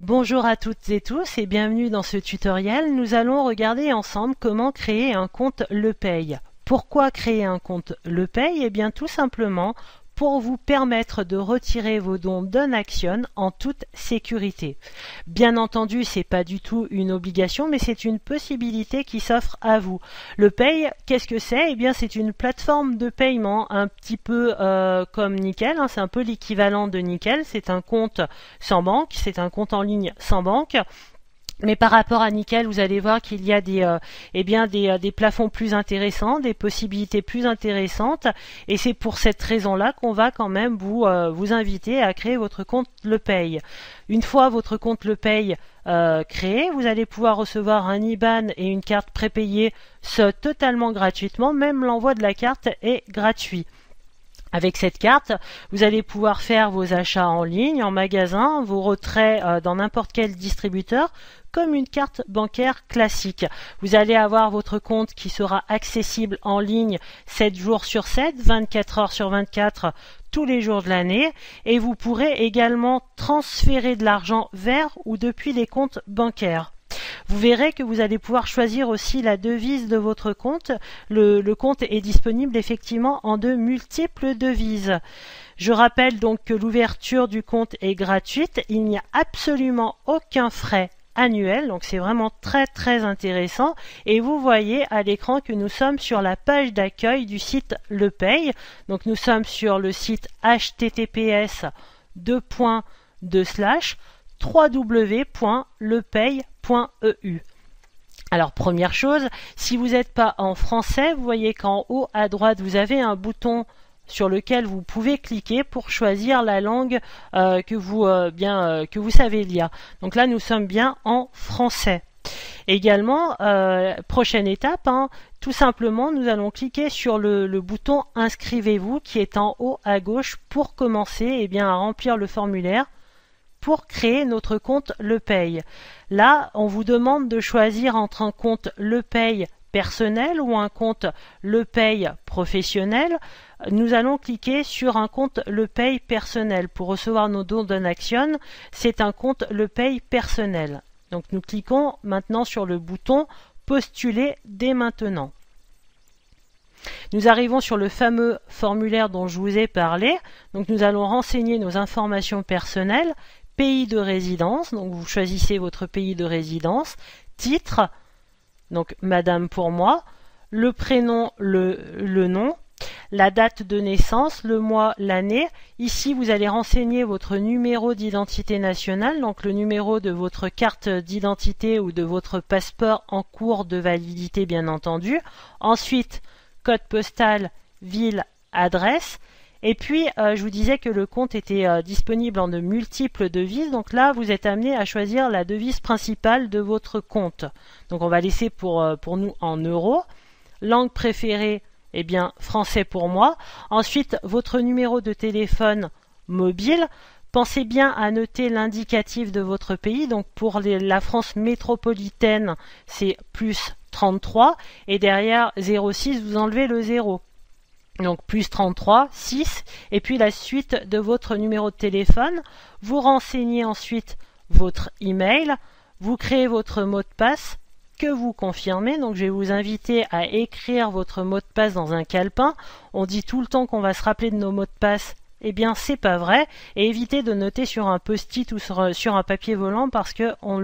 Bonjour à toutes et tous et bienvenue dans ce tutoriel. Nous allons regarder ensemble comment créer un compte LePay. Pourquoi créer un compte LePay? Eh bien tout simplement pour vous permettre de retirer vos dons d'Unaction en toute sécurité. Bien entendu, c'est pas du tout une obligation, mais c'est une possibilité qui s'offre à vous. LePay, qu'est-ce que c'est? Eh bien, c'est une plateforme de paiement un petit peu comme Nickel, hein, c'est un peu l'équivalent de Nickel. C'est un compte sans banque, c'est un compte en ligne sans banque. Mais par rapport à Nickel, vous allez voir qu'il y a des plafonds plus intéressants, des possibilités plus intéressantes, et c'est pour cette raison-là qu'on va quand même vous inviter à créer votre compte LePay. Une fois votre compte LePay créé, vous allez pouvoir recevoir un IBAN et une carte prépayée totalement gratuitement, même l'envoi de la carte est gratuit. Avec cette carte, vous allez pouvoir faire vos achats en ligne, en magasin, vos retraits dans n'importe quel distributeur, comme une carte bancaire classique. Vous allez avoir votre compte qui sera accessible en ligne 7 jours sur 7, 24 heures sur 24, tous les jours de l'année, et vous pourrez également transférer de l'argent vers ou depuis les comptes bancaires. Vous verrez que vous allez pouvoir choisir aussi la devise de votre compte. Le compte est disponible effectivement en de multiples devises. Je rappelle donc que l'ouverture du compte est gratuite. Il n'y a absolument aucun frais annuel, donc c'est vraiment très intéressant. Et vous voyez à l'écran que nous sommes sur la page d'accueil du site LePay. Donc nous sommes sur le site https://www.lepay.eu. Alors première chose, si vous n'êtes pas en français, vous voyez qu'en haut à droite vous avez un bouton sur lequel vous pouvez cliquer pour choisir la langue que vous savez lire. Donc là nous sommes bien en français. Également, prochaine étape, tout simplement nous allons cliquer sur le bouton inscrivez-vous qui est en haut à gauche pour commencer à remplir le formulaire pour créer notre compte LePay. Là, on vous demande de choisir entre un compte LePay personnel ou un compte LePay professionnel. Nous allons cliquer sur un compte LePay personnel. Pour recevoir nos dons d'Unaction, c'est un compte LePay personnel. Donc nous cliquons maintenant sur le bouton postuler dès maintenant. Nous arrivons sur le fameux formulaire dont je vous ai parlé. Donc nous allons renseigner nos informations personnelles, pays de résidence, donc vous choisissez votre pays de résidence, titre, donc Madame pour moi, le prénom, le nom, la date de naissance, le mois, l'année. Ici, vous allez renseigner votre numéro d'identité nationale, donc le numéro de votre carte d'identité ou de votre passeport en cours de validité, bien entendu. Ensuite, code postal, ville, adresse. Et puis, je vous disais que le compte était disponible en de multiples devises. Donc là, vous êtes amené à choisir la devise principale de votre compte. Donc on va laisser pour nous en euros. Langue préférée, français pour moi. Ensuite, votre numéro de téléphone mobile. Pensez bien à noter l'indicatif de votre pays. Donc pour la France métropolitaine, c'est plus 33. Et derrière 06, vous enlevez le 0. Donc plus 33, 6, et puis la suite de votre numéro de téléphone. Vous renseignez ensuite votre email, vous créez votre mot de passe que vous confirmez. Donc je vais vous inviter à écrire votre mot de passe dans un calepin. On dit tout le temps qu'on va se rappeler de nos mots de passe. Eh bien, c'est pas vrai. Et évitez de noter sur un post-it ou sur un papier volant parce que on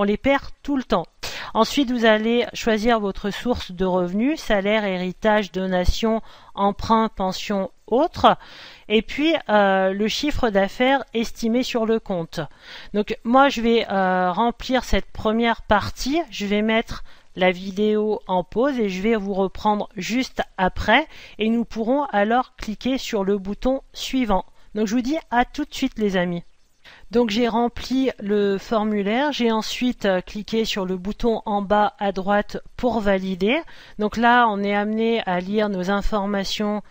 les perd tout le temps. Ensuite, vous allez choisir votre source de revenus, salaire, héritage, donation, emprunt, pension, autre. Et puis, le chiffre d'affaires estimé sur le compte. Donc, moi, je vais remplir cette première partie. Je vais mettre la vidéo en pause et je vais vous reprendre juste après et nous pourrons alors cliquer sur le bouton suivant. Donc je vous dis à tout de suite les amis. Donc j'ai rempli le formulaire, j'ai ensuite cliqué sur le bouton en bas à droite pour valider. Donc là on est amené à lire nos informations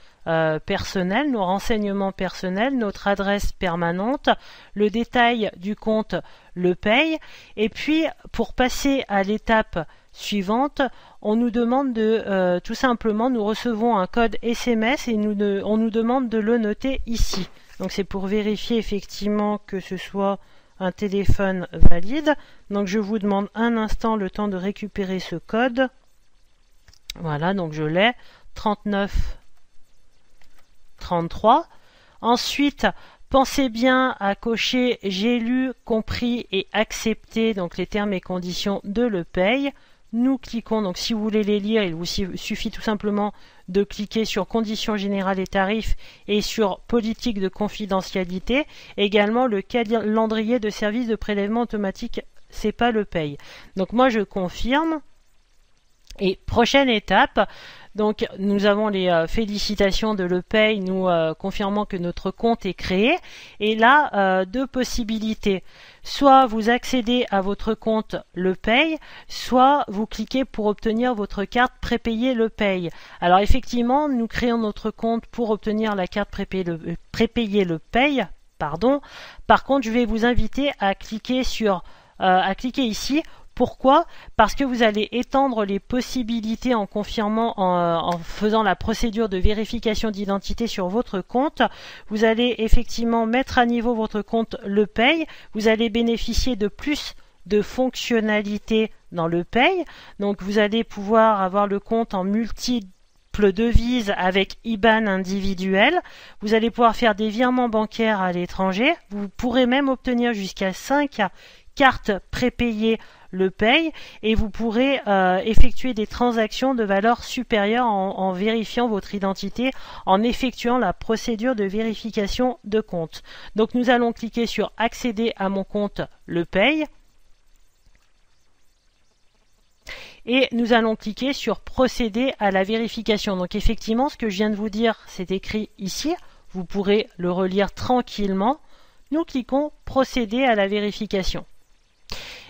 personnelles, nos renseignements personnels, notre adresse permanente, le détail du compte LePay. Et puis pour passer à l'étape suivante, on nous demande de tout simplement, nous recevons un code SMS et on nous demande de le noter ici. Donc c'est pour vérifier effectivement que ce soit un téléphone valide. Donc je vous demande un instant le temps de récupérer ce code. Voilà, donc je l'ai, 3933. Ensuite, pensez bien à cocher j'ai lu, compris et accepté, donc les termes et conditions de l'EPAY. Nous cliquons, donc si vous voulez les lire, il vous suffit tout simplement de cliquer sur conditions générales et tarifs et sur politique de confidentialité. Également le calendrier de service de prélèvement automatique, c'est pas l'EPAY. Donc moi je confirme. Et prochaine étape, donc nous avons les félicitations de l'EPAY, nous confirmons que notre compte est créé. Et là, deux possibilités. Soit vous accédez à votre compte l'EPAY, soit vous cliquez pour obtenir votre carte prépayée l'EPAY. Alors effectivement, nous créons notre compte pour obtenir la carte prépayée l'EPAY. Pardon. Par contre, je vais vous inviter à cliquer ici. Pourquoi? Parce que vous allez étendre les possibilités en confirmant, en faisant la procédure de vérification d'identité sur votre compte. Vous allez effectivement mettre à niveau votre compte l'EPAY. Vous allez bénéficier de plus de fonctionnalités dans l'EPAY. Donc vous allez pouvoir avoir le compte en multiples devises avec IBAN individuel. Vous allez pouvoir faire des virements bancaires à l'étranger. Vous pourrez même obtenir jusqu'à 5 cartes prépayées l'EPAY et vous pourrez effectuer des transactions de valeur supérieure en vérifiant votre identité, en effectuant la procédure de vérification de compte. Donc nous allons cliquer sur accéder à mon compte l'EPAY et nous allons cliquer sur procéder à la vérification. Donc effectivement, ce que je viens de vous dire, c'est écrit ici. Vous pourrez le relire tranquillement. Nous cliquons procéder à la vérification.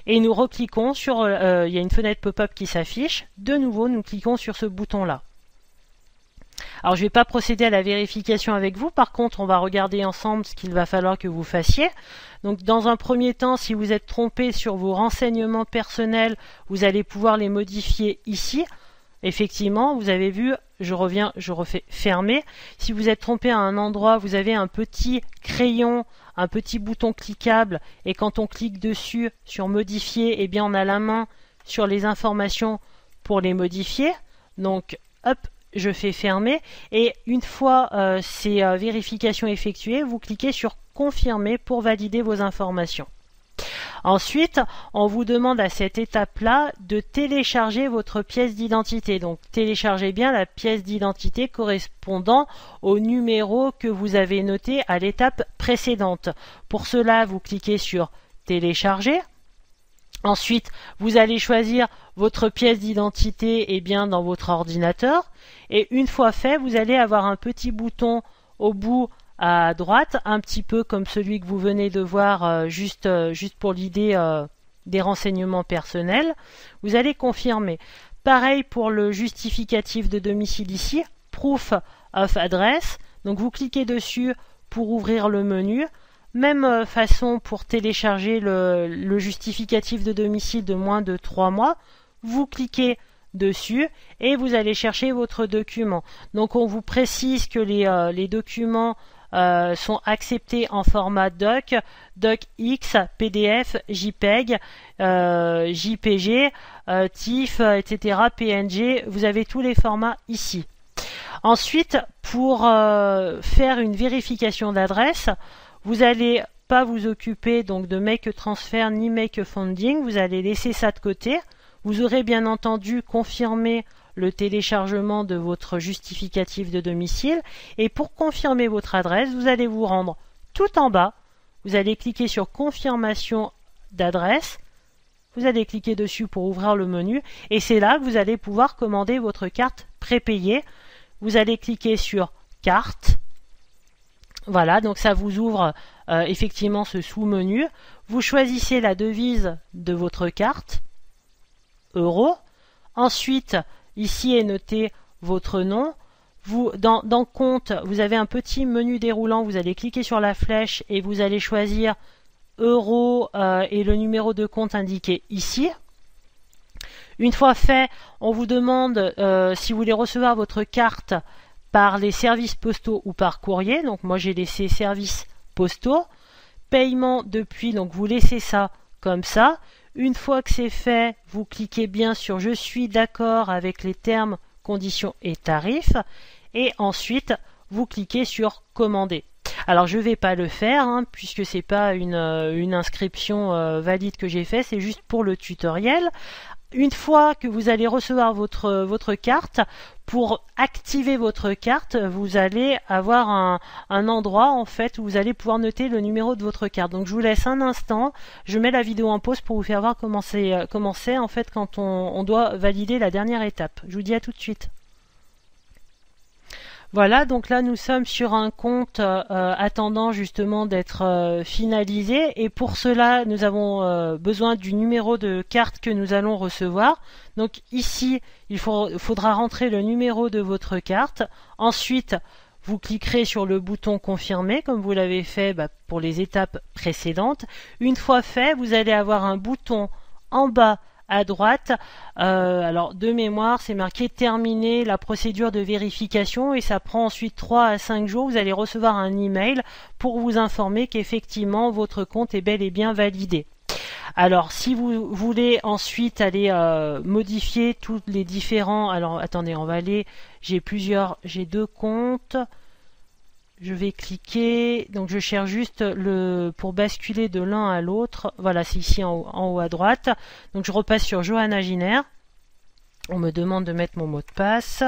Et nous recliquons sur, il y a une fenêtre pop-up qui s'affiche. De nouveau, nous cliquons sur ce bouton-là. Alors, je ne vais pas procéder à la vérification avec vous. Par contre, on va regarder ensemble ce qu'il va falloir que vous fassiez. Donc, dans un premier temps, si vous êtes trompé sur vos renseignements personnels, vous allez pouvoir les modifier ici. Effectivement, vous avez vu, je reviens, je refais fermer. Si vous êtes trompé à un endroit, vous avez un petit crayon, un petit bouton cliquable, et quand on clique dessus sur modifier, eh bien on a la main sur les informations pour les modifier. Donc, hop, je fais fermer. Et une fois ces vérifications effectuées, vous cliquez sur confirmer pour valider vos informations. Ensuite, on vous demande à cette étape-là de télécharger votre pièce d'identité. Donc, téléchargez bien la pièce d'identité correspondant au numéro que vous avez noté à l'étape précédente. Pour cela, vous cliquez sur télécharger. Ensuite, vous allez choisir votre pièce d'identité dans votre ordinateur. Et une fois fait, vous allez avoir un petit bouton au bout à droite, un petit peu comme celui que vous venez de voir juste pour l'idée des renseignements personnels. Vous allez confirmer. Pareil pour le justificatif de domicile ici, Proof of Address. Donc vous cliquez dessus pour ouvrir le menu. Même façon pour télécharger le justificatif de domicile de moins de 3 mois. Vous cliquez dessus et vous allez chercher votre document. Donc on vous précise que les documents sont acceptés en format doc, docx, PDF, JPEG, JPG, TIFF, etc., PNG. Vous avez tous les formats ici. Ensuite, pour faire une vérification d'adresse, vous n'allez pas vous occuper donc de Make a Transfer ni Make a Funding. Vous allez laisser ça de côté. Vous aurez bien entendu confirmé le téléchargement de votre justificatif de domicile. Et pour confirmer votre adresse, vous allez vous rendre tout en bas. Vous allez cliquer sur confirmation d'adresse. Vous allez cliquer dessus pour ouvrir le menu. Et c'est là que vous allez pouvoir commander votre carte prépayée. Vous allez cliquer sur carte. Voilà, donc ça vous ouvre effectivement ce sous-menu. Vous choisissez la devise de votre carte, euro. Ensuite, ici est noté votre nom. Dans compte, vous avez un petit menu déroulant. Vous allez cliquer sur la flèche et vous allez choisir euro et le numéro de compte indiqué ici. Une fois fait, on vous demande si vous voulez recevoir votre carte par les services postaux ou par courrier. Donc moi j'ai laissé services postaux. paiement depuis, donc vous laissez ça comme ça. Une fois que c'est fait, vous cliquez bien sur je suis d'accord avec les termes, conditions et tarifs, et ensuite vous cliquez sur commander. Alors je ne vais pas le faire puisque c'est pas une inscription valide que j'ai fait, c'est juste pour le tutoriel. Une fois que vous allez recevoir votre carte, pour activer votre carte, vous allez avoir un endroit en fait où vous allez pouvoir noter le numéro de votre carte. Donc je vous laisse un instant, je mets la vidéo en pause pour vous faire voir comment c'est en fait quand on doit valider la dernière étape. Je vous dis à tout de suite. Voilà, donc là nous sommes sur un compte attendant justement d'être finalisé, et pour cela nous avons besoin du numéro de carte que nous allons recevoir. Donc ici il faudra rentrer le numéro de votre carte. Ensuite vous cliquerez sur le bouton confirmer comme vous l'avez fait pour les étapes précédentes. Une fois fait, vous allez avoir un bouton en bas à droite, alors de mémoire c'est marqué terminer la procédure de vérification, et ça prend ensuite 3 à 5 jours. Vous allez recevoir un email pour vous informer qu'effectivement votre compte est bel et bien validé. Alors si vous voulez ensuite aller modifier tous les différents, alors attendez, on va aller, j'ai 2 comptes. Je vais cliquer, donc je cherche juste pour basculer de l'un à l'autre. Voilà, c'est ici en haut à droite. Donc je repasse sur Johanna Giner. On me demande de mettre mon mot de passe.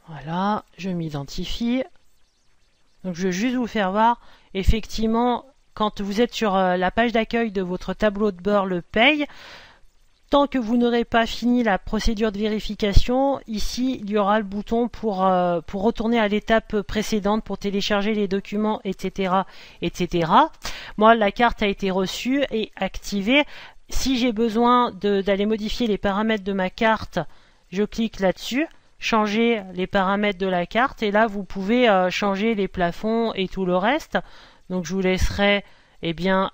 Voilà, je m'identifie. Donc je vais juste vous faire voir, effectivement, quand vous êtes sur la page d'accueil de votre tableau de bord le paye, tant que vous n'aurez pas fini la procédure de vérification, ici il y aura le bouton pour retourner à l'étape précédente, pour télécharger les documents, etc., etc. Moi, la carte a été reçue et activée. Si j'ai besoin d'aller modifier les paramètres de ma carte, je clique là-dessus, changer les paramètres de la carte, et là vous pouvez changer les plafonds et tout le reste. Donc je vous laisserai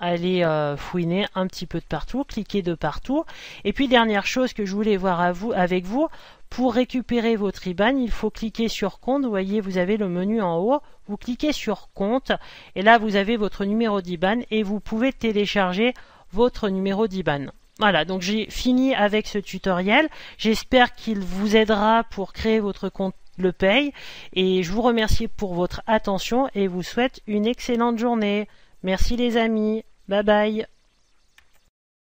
aller fouiner un petit peu de partout, cliquer de partout. Et puis dernière chose que je voulais voir avec vous, pour récupérer votre IBAN, il faut cliquer sur compte. Vous voyez, vous avez le menu en haut, vous cliquez sur compte, et là vous avez votre numéro d'IBAN, et vous pouvez télécharger votre numéro d'IBAN. Voilà, donc j'ai fini avec ce tutoriel. J'espère qu'il vous aidera pour créer votre compte le paye, et je vous remercie pour votre attention et vous souhaite une excellente journée. Merci les amis, bye bye.